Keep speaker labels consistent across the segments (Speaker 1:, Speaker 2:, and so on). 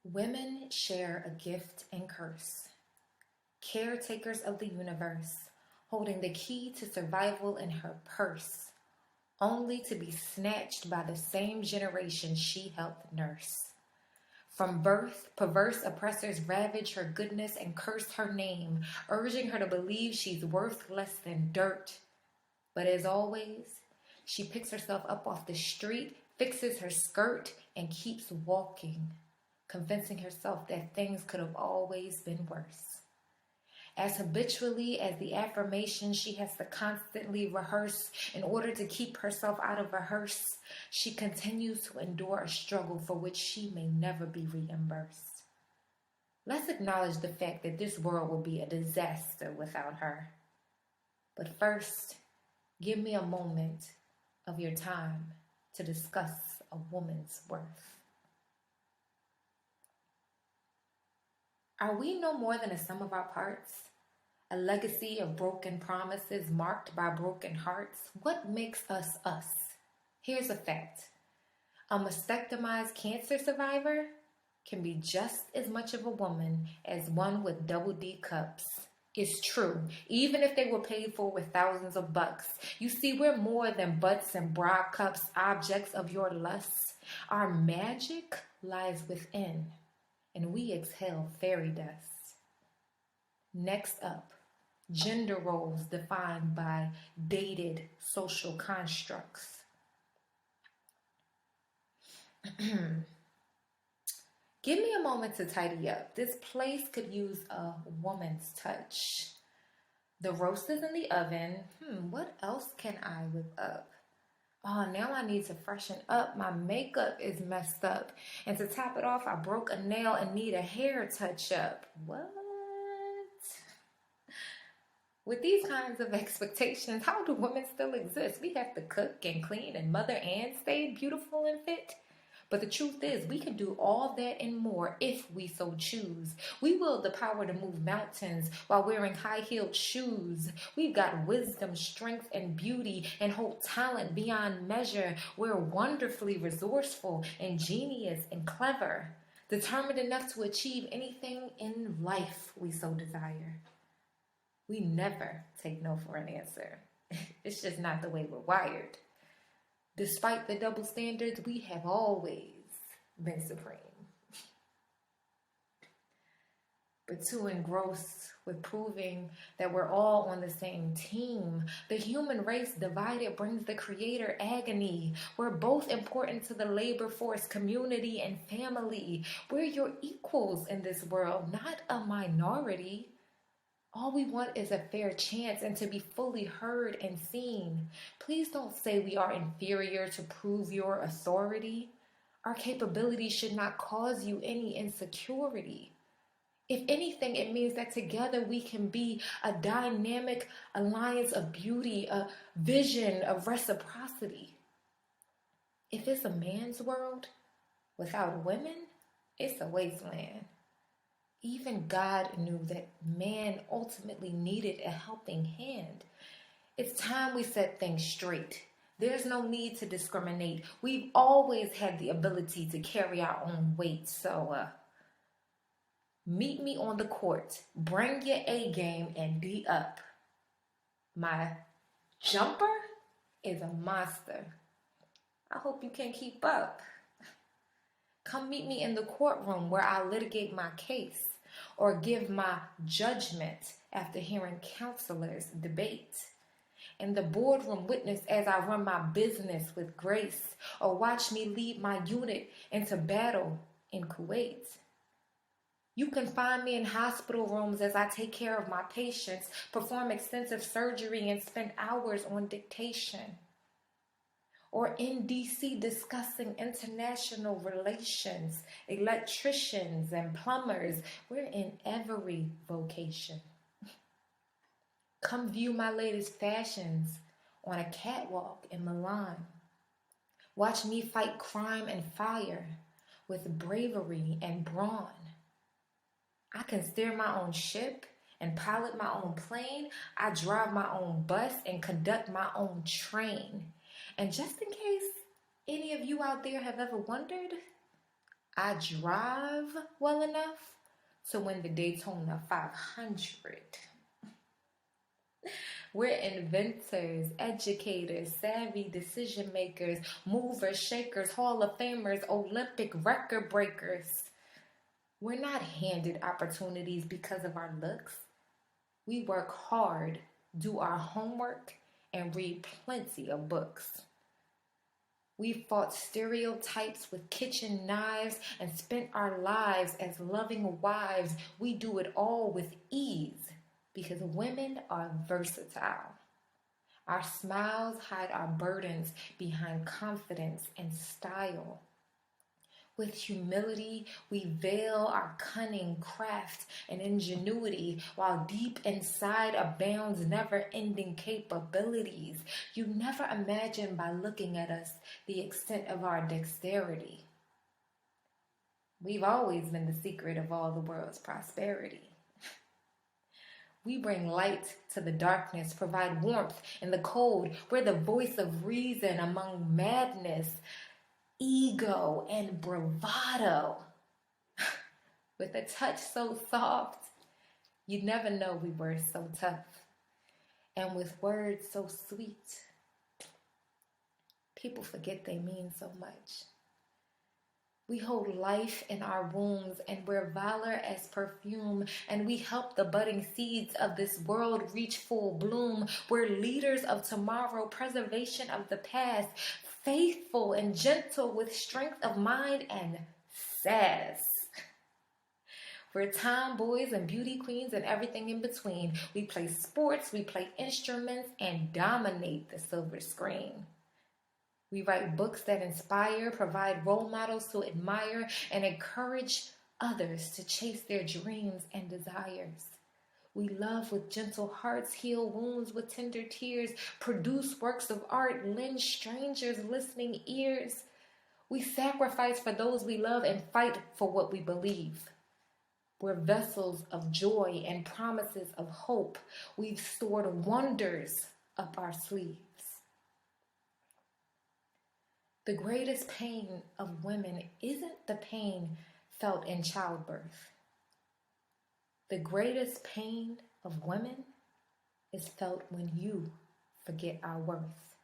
Speaker 1: Women share a gift and curse, caretakers of the universe, holding the key to survival in her purse, only to be snatched by the same generation she helped nurse. From birth, perverse oppressors ravage her goodness and curse her name, urging her to believe she's worth less than dirt. But as always, she picks herself up off the street, fixes her skirt, and keeps walking, convincing herself that things could have always been worse. As habitually as the affirmation she has to constantly rehearse in order to keep herself out of a hearse, she continues to endure a struggle for which she may never be reimbursed. Let's acknowledge the fact that this world would be a disaster without her. But first, give me a moment of your time to discuss a woman's worth. Are we no more than a sum of our parts? A legacy of broken promises marked by broken hearts? What makes us us? Here's a fact. A mastectomized cancer survivor can be just as much of a woman as one with double D cups. It's true, even if they were paid for with thousands of bucks. You see, we're more than butts and bra cups, objects of your lusts. Our magic lies within, and we exhale fairy dust. Next up, gender roles defined by dated social constructs. Give me a moment to tidy up. This place could use a woman's touch. The roast is in the oven. What else can I whip up? Oh, now I need to freshen up. My makeup is messed up. And to top it off, I broke a nail and need a hair touch up. What? With these kinds of expectations, how do women still exist? We have to cook and clean and mother and stay beautiful and fit. But the truth is, we can do all that and more if we so choose. We wield the power to move mountains while wearing high-heeled shoes. We've got wisdom, strength, and beauty, and hold talent beyond measure. We're wonderfully resourceful, ingenious, and clever, determined enough to achieve anything in life we so desire. We never take no for an answer. It's just not the way we're wired. Despite the double standards, we have always been supreme. But too engrossed with proving that we're all on the same team, the human race divided brings the creator agony. We're both important to the labor force, community, and family. We're your equals in this world, not a minority. All we want is a fair chance and to be fully heard and seen. Please don't say we are inferior to prove your authority. Our capabilities should not cause you any insecurity. If anything, it means that together we can be a dynamic alliance of beauty, a vision of reciprocity. If it's a man's world without women, it's a wasteland. Even God knew that man ultimately needed a helping hand. It's time we set things straight. There's no need to discriminate. We've always had the ability to carry our own weight. So, meet me on the court. Bring your A game and D up. My jumper is a monster. I hope you can keep up. Come meet me in the courtroom where I litigate my case or give my judgment after hearing counselors debate. In the boardroom, witness as I run my business with grace, or watch me lead my unit into battle in Kuwait. You can find me in hospital rooms as I take care of my patients, perform extensive surgery, and spend hours on dictation. Or in DC discussing international relations, electricians and plumbers. We're in every vocation. Come view my latest fashions on a catwalk in Milan. Watch me fight crime and fire with bravery and brawn. I can steer my own ship and pilot my own plane. I drive my own bus and conduct my own train. And just in case any of you out there have ever wondered, I drive well enough to win the Daytona 500. We're inventors, educators, savvy decision makers, movers, shakers, Hall of Famers, Olympic record breakers. We're not handed opportunities because of our looks. We work hard, do our homework, and read plenty of books. We fought stereotypes with kitchen knives and spent our lives as loving wives. We do it all with ease because women are versatile. Our smiles hide our burdens behind confidence and style. With humility, we veil our cunning, craft, and ingenuity, while deep inside abounds never-ending capabilities. You never imagine by looking at us the extent of our dexterity. We've always been the secret of all the world's prosperity. We bring light to the darkness, provide warmth in the cold. We're the voice of reason among madness, ego, and bravado. With a touch so soft, you'd never know we were so tough. And with words so sweet, people forget they mean so much. We hold life in our wombs and wear valor as perfume, and we help the budding seeds of this world reach full bloom. We're leaders of tomorrow, preservation of the past, faithful and gentle with strength of mind and sass. We're tomboys and beauty queens and everything in between. We play sports, we play instruments, and dominate the silver screen. We write books that inspire, provide role models to admire, and encourage others to chase their dreams and desires. We love with gentle hearts, heal wounds with tender tears, produce works of art, lend strangers listening ears. We sacrifice for those we love and fight for what we believe. We're vessels of joy and promises of hope. We've stored wonders up our sleeves. The greatest pain of women isn't the pain felt in childbirth. The greatest pain of women is felt when you forget our worth.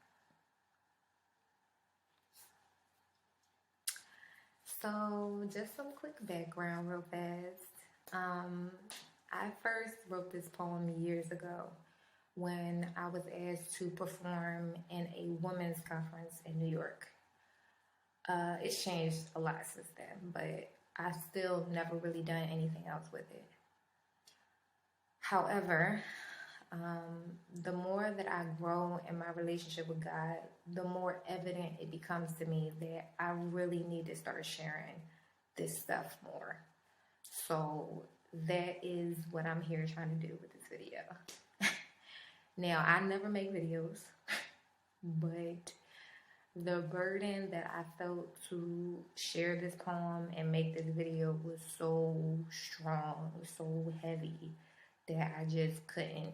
Speaker 1: So, just some quick background real fast. I first wrote this poem years ago when I was asked to perform in a women's conference in New York. It's changed a lot since then, but I've still never really done anything else with it. However, the more that I grow in my relationship with God, the more evident it becomes to me that I really need to start sharing this stuff more. So that is what I'm here trying to do with this video. Now, I never make videos, but the burden that I felt to share this poem and make this video was so strong, so heavy, that I just couldn't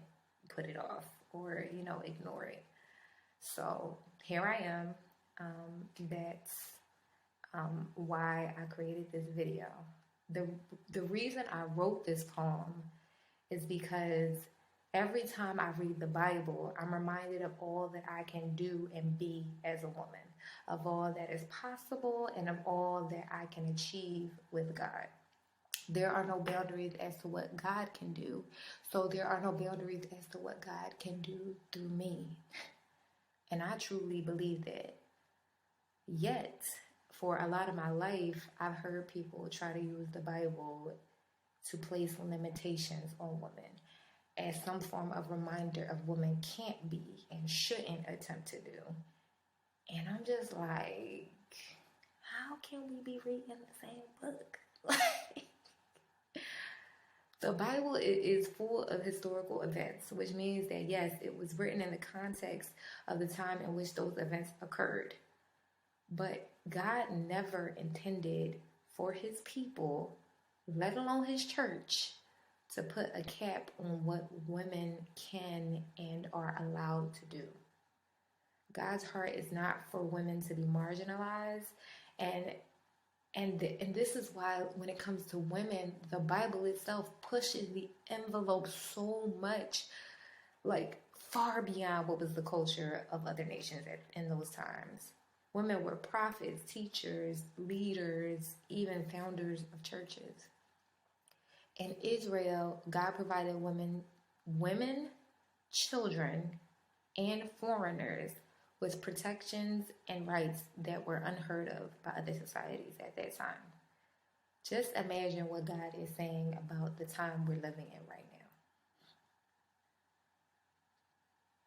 Speaker 1: put it off or, ignore it. So here I am. That's why I created this video. The reason I wrote this poem is because every time I read the Bible, I'm reminded of all that I can do and be as a woman, of all that is possible and of all that I can achieve with God. There are no boundaries as to what God can do, so there are no boundaries as to what God can do through me. And I truly believe that. Yet, for a lot of my life, I've heard people try to use the Bible to place limitations on women as some form of reminder of women can't be and shouldn't attempt to do. And I'm just like, how can we be reading the same book? The Bible is full of historical events, which means that, yes, it was written in the context of the time in which those events occurred. But God never intended for his people, let alone his church, to put a cap on what women can and are allowed to do. God's heart is not for women to be marginalized, and And this is why when it comes to women, the Bible itself pushes the envelope so much, like far beyond what was the culture of other nations in those times. Women were prophets, teachers, leaders, even founders of churches. In Israel, God provided women, children, and foreigners with protections and rights that were unheard of by other societies at that time. Just imagine what God is saying about the time we're living in right now.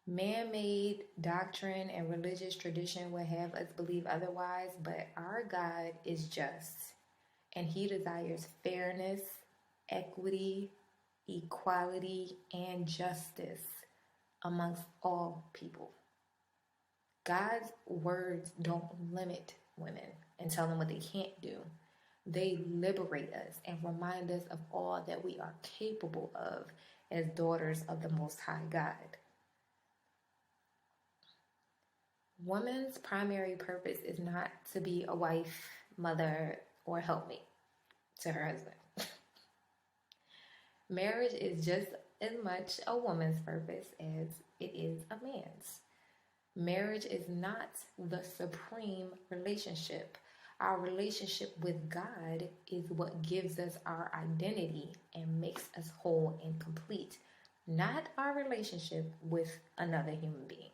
Speaker 1: Man-made doctrine and religious tradition would have us believe otherwise, but our God is just, and He desires fairness, equity, equality, and justice amongst all people. God's words don't limit women and tell them what they can't do. They liberate us and remind us of all that we are capable of as daughters of the Most High God. Woman's primary purpose is not to be a wife, mother, or helpmate to her husband. Marriage is just as much a woman's purpose as it is a man's. Marriage is not the supreme relationship. Our relationship with God is what gives us our identity and makes us whole and complete, not our relationship with another human being.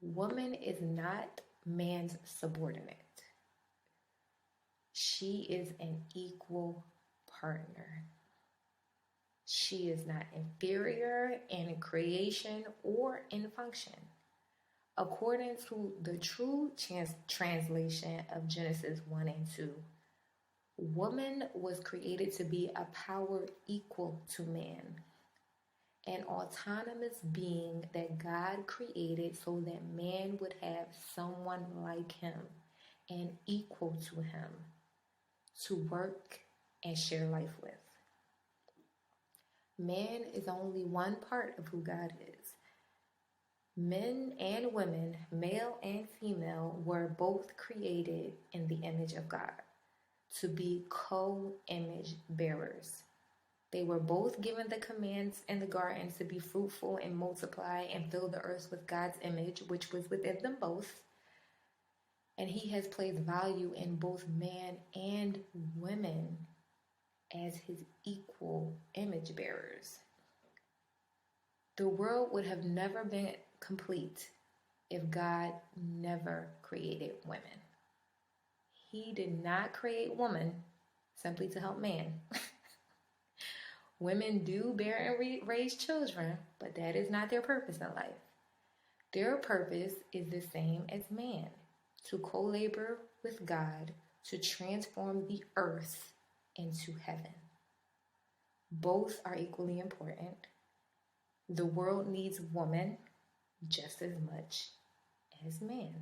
Speaker 1: Woman is not man's subordinate. She is an equal partner. She is not inferior in creation or in function. According to the true translation of Genesis 1 and 2, woman was created to be a power equal to man, an autonomous being that God created so that man would have someone like him and equal to him to work and share life with. Man is only one part of who God is. Men and women, male and female, were both created in the image of God to be co-image bearers. They were both given the commands in the garden to be fruitful and multiply and fill the earth with God's image, which was within them both. And He has placed value in both man and women as His equal image bearers. The world would have never been complete if God never created women. He did not create woman simply to help man. Women do bear and raise children, but that is not their purpose in life. Their purpose is the same as man, to co-labor with God to transform the earth into heaven. Both are equally important. The world needs woman just as much as man.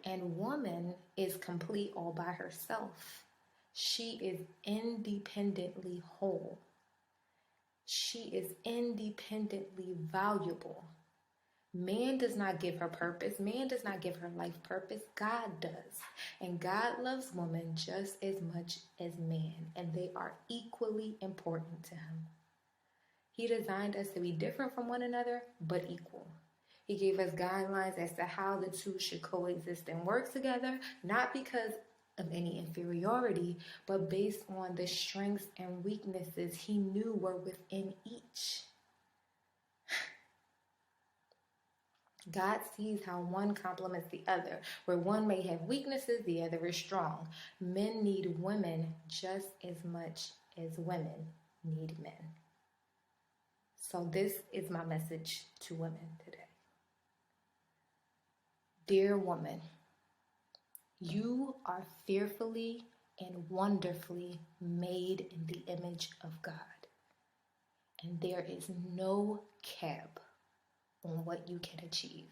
Speaker 1: And woman is complete all by herself. She is independently whole. She is independently valuable. Man does not give her purpose. Man does not give her life purpose. God does. And God loves woman just as much as man. And they are equally important to Him. He designed us to be different from one another, but equal. He gave us guidelines as to how the two should coexist and work together, not because of any inferiority, but based on the strengths and weaknesses He knew were within each. God sees how one complements the other. Where one may have weaknesses, the other is strong. Men need women just as much as women need men. So this is my message to women today. Dear woman, you are fearfully and wonderfully made in the image of God. And there is no cap on what you can achieve.